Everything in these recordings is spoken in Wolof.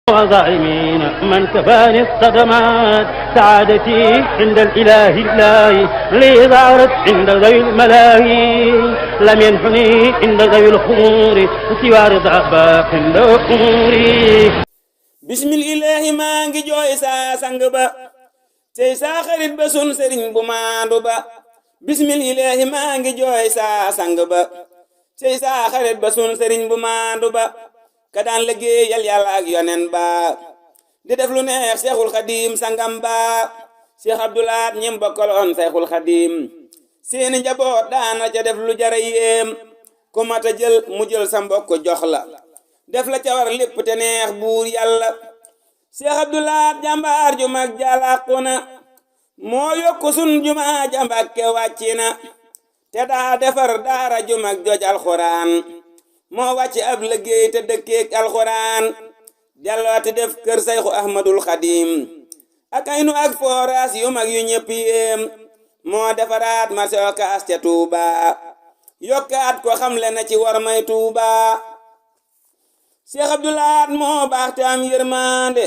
وظالمين من كفاني الصدمات سعادتي عند الإله الله لي ظهرت عند ذوي الملاهي لم ينحني عند ذوي الخمور سوى رضا باق أموري bismillahi maa ngi jooy saa sang ba tey saa xarit ba sun sëriñ bu maandu ba bismillahi maa ngi jooy saa sang ba tey saa xarit ba sun sëriñ bu maandu ba ka daan liggéeyal yàlla ak yonen ba di def lu neex seexul xadim sangam ba Seex Abdulaat ñim bokkaloon seexul xadim seeni njaboot daana ca def lu jara yéem ku mata jël mu jël sa mbokk jox la def la ca war lépp te neex buur yàlla Seex Abdulaat jàmbaar ju mag jalàqu na moo yokku sun jumaa ja Mbàkke wàcci na te daa defar daara ju mag joj alxuraan moo wàcc ab liggéey te dëkkeek alxuraan dellooti def kër sayxu ahmadul xadim ak aynu ak fooraas yu mag yu ñëpp yéem moo defaraat marché Ocass ca Tuuba yokkaat ko xamle na ci war may Tuuba Seex Abdulaat moo baax te am yërmande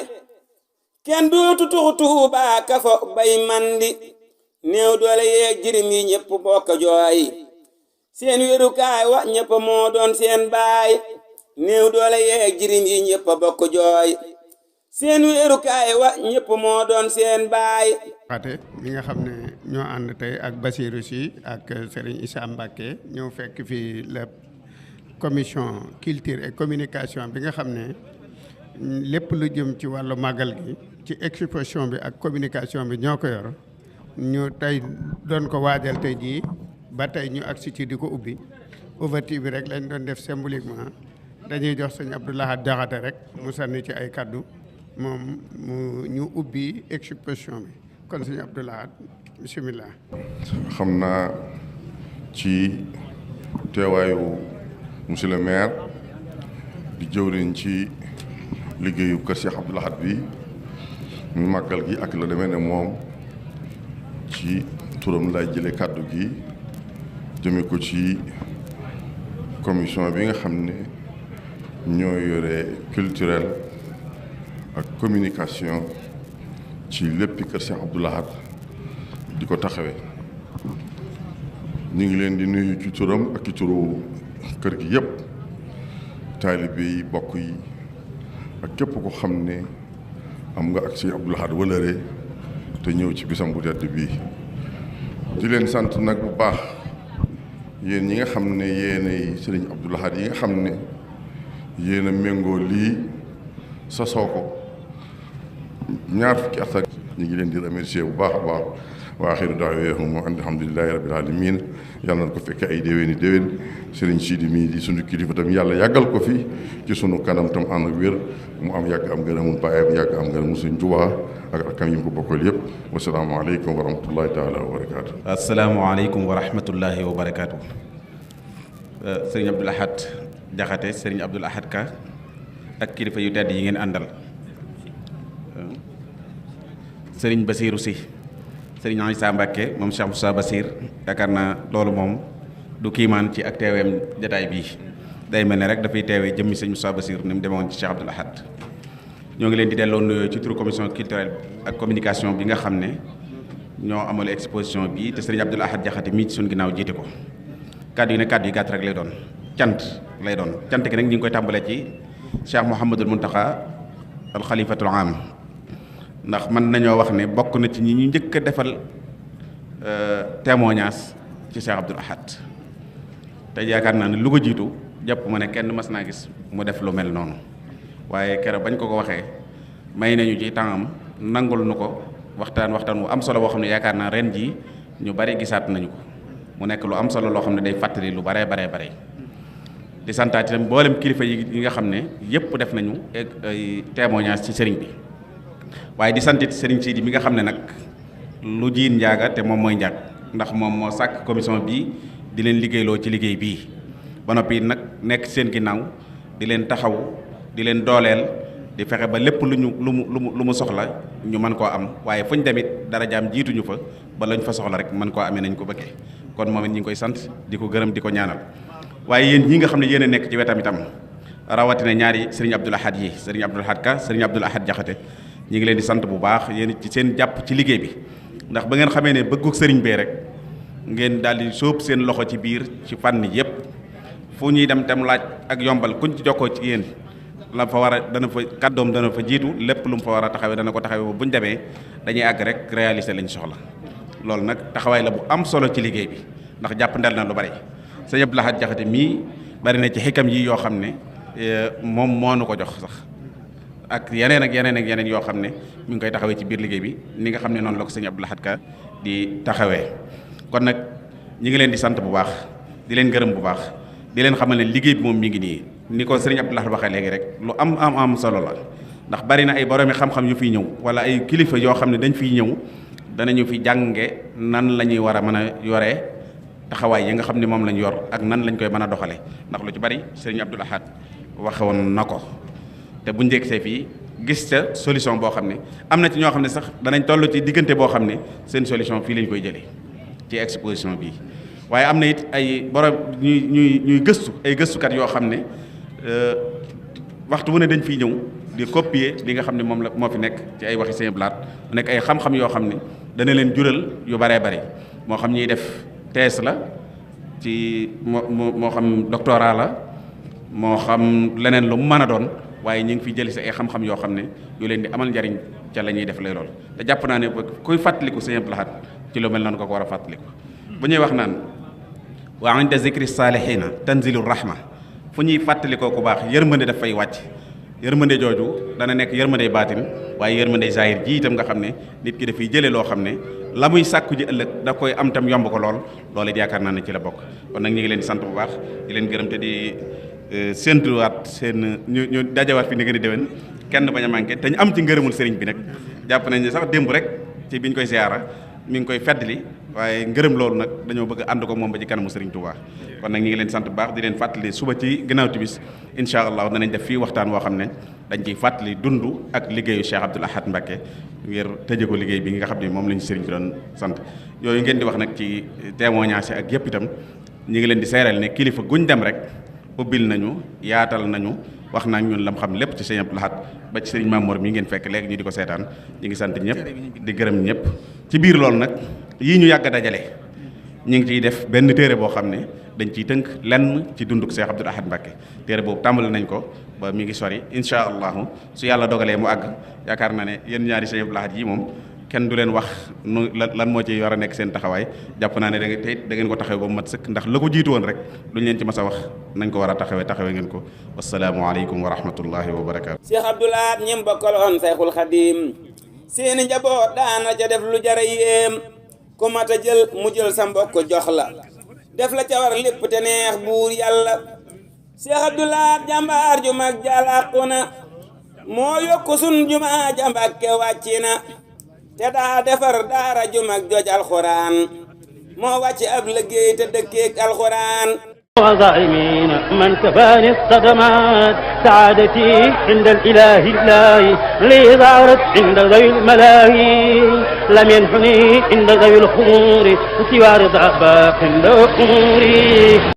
kenn dootu tuxu Tuuba ka fo bay mandi néew doole yeeg jirim yi ñëpp bokk jooy seen wérukaay wa ñëpp moo doon seen baay néew doole yeeg jirim yi ñëpp bokk jooy seen wérukaay wa ñëpp moo doon seen baay xate mi nga xam ne ñoo ànd tey ak Bassirou Sy ak Serigne Issa Mbacké ñëw fekk fii la commission culture et communication bi nga xam ne lépp lu jëm ci wàllu màggal gi ci exposition bi ak communication bi ñoo ko yor ñu tey doon ko waajal tey jii ba tey ñu agsi ci di ko ubbi ouverture bi rek lañ doon def symboliquement dañuy jox sëñ Abdou Lahad Diakhaté rek mu sànni ci ay kaddu moom mu ñu ubbi exposition bi kon sëñ Abdou Lahad bismillah. xam naa ci teewaayu monsieur le maire di jëwriñ ci liggéeyu kër Cheikh Abdou Lahad bi mu màggal gi ak la demee ne moom ci turam lay jële kàddu gi jëme ko ci commission bi nga xam ne ñoo yore culturel ak communication ci léppi kër Cheikh Abdou Lahad di ko taxawee ñu ngi leen di nuyu ci turam ak ci turu kër gi yëpp taalibe yi bokk yi ak képp ko xam ne am nga ak Cheikh Abdou Lahad wëlëre te ñëw ci bisam bu tedd bii di leen sant nag bu baax yéen ñi nga xam ne yéenay Sëriñ Abdou Lahad yi nga xam ne yéen a méngoo lii sosoo ko ñaar fukki at ak ñu ngi leen di remercier bu baax a baax wa axiru da'waahum alhamdulillahi rabbil alamin yàlla na ko fekke ay déwéni déwén Sëriñ Sidi mii di sunu kilifa tam yàlla yàggal ko fi ci sunu kanam tam ànd ak wér mu am yàgg am ngërëmul baayam yàgg am ngërëmul Sëriñ Tuubaa ak rakam yi mu ko bokkal yëpp wasalaamaaleykum wa rahmatullahi taala wa barakaatu. asalaamaaleykum wa rahmatullahi wa barakaatu. Sëriñ Abdou Lahad Diakhaté Sëriñ Abdou Lahad Ka ak kilifa yu tedd yi ngeen àndal Sëriñ Bassirou Sy Sëriñ Issa Mbacké moom Cheikh Moussa Bassir yaakaar naa loolu moom du kiimaan ci ak teeweem jataay bii day mel ne rek dafay teewee jëmmi Sëriñ Moussa Bassir ni mu demewoon ci Cheikh Abdou Lahad ñoo ngi leen di delloo nuyoo ci turu commission culturelle ak communication bi nga xam ne ñoo amal exposition bi te Sëriñ Abdou Lahad Diakhaté mii ci suñu ginnaaw jiite ko kàddu yi ne kàddu yi gàtt rek lay doon cant lay doon cant gi nag ñu ngi koy tàmbalee ci Cheikh Mouhamadul Mountakha al Khalifatul Am ndax mën nañoo wax ne bokk na ci ñi ñu njëkk a defal témoignage ci Cheikh Abdou Lahad te yaakaar naa ne lu ko jiitu jàpp ma ne kenn mas naa gis mu def lu mel noonu waaye keroog bañ ko waxee may nañu ci temps nangul nu ko waxtaan wu am solo boo xam ne yaakaar naa ren jii ñu bari gisaat nañu ko mu nekk lu am solo loo xam ne day fàttali lu bare di santaat itam mboolem kilifa yi nga xam ne yëpp def nañu ay témoignage ci sëriñ bi waaye di santit sëriñ Sidi mi nga xam ne nag lu jiin njaaga te moom mooy njaag ndax moom moo sàkk commission bi di leen liggéeyloo ci liggéey bii ba noppi nag nekk seen ginnaaw di leen taxaw di leen dooleel di fexe ba lépp lu mu soxla ñu mën koo am waaye fuñ demit dara jaam jiituñu fa ba lañ fa soxla rek mën koo amee nañ ko bëggee kon moom it ñu ngi koy sant di ko gërëm di ko ñaanal waaye yéen ñi nga xam ne yéen a nekk ci wetam itam rawatina ñaari sëriñ Abdoul Ahad yi sëriñ Abdoul Ahad Ka sëriñ Abdoul Ahad Jaxate ñi ngi leen di sant bu baax yéen ci seen jàpp ci liggéey bi ndax ba ngeen xamee ne bëggu sëriñ bee rek ngeen daal di sóob seen loxo ci biir ci fànn yépp fu ñuy dem tem laaj ak yombal kuñ ci jokkoo ci yéen la fa war a dana fa kàddoom dana fa jiitu lépp lu mu fa war a taxawee dana ko taxawee ba bu ñu demee dañuy àgg rek réaliser lañ soxla loolu nag taxawaay la bu am solo ci liggéey bi ndax jàpp ndel na lu bari sëñ Abdoul Ahad Jaxate mii bari na ci xikam yi yoo xam ne moom moo nu ko jox sax ak yeneen ak yeneen yoo xam ne mi ngi koy taxawee ci biir liggéey bi ni nga xam ne noonu la ko sëñ Abdoul Ahad Ka di taxawee kon nag ñi ngi leen di sant bu baax di leen gërëm bu baax di leen xamal ne liggéey bi moom mi ngi nii ni ko sëriñ Abdoul Ahad waxee léegi rek lu am solo la ndax bari na ay boroomi xam-xam yu fiy ñëw wala ay kilifa yoo xam ne dañ fiy ñëw danañu fi jànge nan la ñuy war a mën a yoree taxawaay yi nga xam ne moom lañ yor ak nan lañ koy mën a doxale ndax lu ci bari sëriñ Abdoul Ahad waxewoon na ko te bu njëkk see fii gis ca solution boo xam ne am na ci ñoo xam ne sax danañ toll ci diggante boo xam ne seen solution fii lañ koy jëlee ci exposition bii waaye am na it ay borom ñuy gëstu ay gëstukat yoo xam ne waxtu bu ne dañ fiy ñëw di copier li nga xam ne moom la moo fi nekk ci ay waxi seen blaat mu nekk ay xam-xam yoo xam ne dana leen jural yu baree bari moo xam ñuy def thèse la ci moo xam doctorat la moo xam leneen lu mu mën a doon waaye ñu ngi fi jëli si ay xam-xam yoo xam ne yu leen di amal njariñ ca la ñuy def lay lool te jàpp naa ne kuy fàttaliku sëñ Abdoul Ahad ci lu mel noonu ko war a fàttaliku bu ñuy wax naan wa inda zikri saalihiina tanzilu rahma fu ñuy fàttalikoo ku baax yërmande daf fay wàcc yërmande jooju dana nekk yërmande baatin waaye yërmande zahir ji itam nga xam ne nit ki dafay jëlee loo xam ne la muy sàkku ji ëllëg da koy am tam yomb ko lool loolu it yaakaar naa ne ci la bokk kon nag ñu ngi leen di sant bu baax di leen gërëm te di séentuwaat seen ñu dajawaat fi ni ngeen di déwén kenn bañ a manqué te ñu am ci ngërëmul sëriñ bi nag jàpp nañ ne sax démb rek ci biñ koy ziyaara mi ngi koy feddali waaye ngërëm loolu nag dañoo bëgg ànd ko moom ba ci kanamu sëriñ Touba kon nag ñu ngi leen sant bu baax di leen fàttali suba ci ginnaaw tibis incha allah danañ def fii waxtaan woo xam ne dañ ciy fàttali dund ak liggéeyu Cheikh Abdoul Ahad Mbacké ngir tëje ko liggéey bi nga xam ne moom lañu sëriñ bi doon sant yooyu ngeen di wax nag ci témoignage ak yëpp itam ñu ngi leen di seeral ne kilifa guñ dem rek ubbil nañu yaatal nañu wax naa ñun lam xam lépp ci sëriñ Abdoul Ahad ba ci sëriñ Mamour mi ngeen fekk léegi ñu di ko seetaan ñu ngi sant ñëpp di gërëm ñëpp ci biir loolu nag yii ñu yàgg a dajale ñu ngi ciy def benn téere boo xam ne dañ ciy tënk lenn ci dunduk Cheikh Abdoul Ahad Mbacké téere boobu tàmbali nañ ko ba mi ngi sori incha allahu su yàlla dogalee mu àgg yaakaar naa ne yéen ñaari Cheikh Abdoul Ahad yi moom kenn du leen wax nu lan moo ci war a nekk seen taxawaay jàpp naa ne da ngeen ko taxawee ba mu mat sëkk ndax la ko jiitu woon rek duñ leen ci mas a wax nañ ko war a taxawee ngeen ko wasalaamualeykum wa rahmatullahi wa barakaatu. Cheikh Abdoul Ahad ñim bokkaloon Sayxul Xadim seeni njaboot daana ca def lu jara yéem ku mat a jël mu jël sa mbokk jox la def la ca war lépp te neex buur yàlla Cheikh Abdoul Ahad jàmbaar ju mag jalàqu na moo yokku sun jumaa ja Mbàkke wàcci na te daa defar daara ju mag joj alxuraan moo wàcc ab liggéey te dëkkeek alxuraan وظالمين من كفاني الصدمات سعادتي عند الإله لي ظهرت عند ذوي الملاهي لم ينحني عند ذوي الخمور سوى رضا باق عند أموري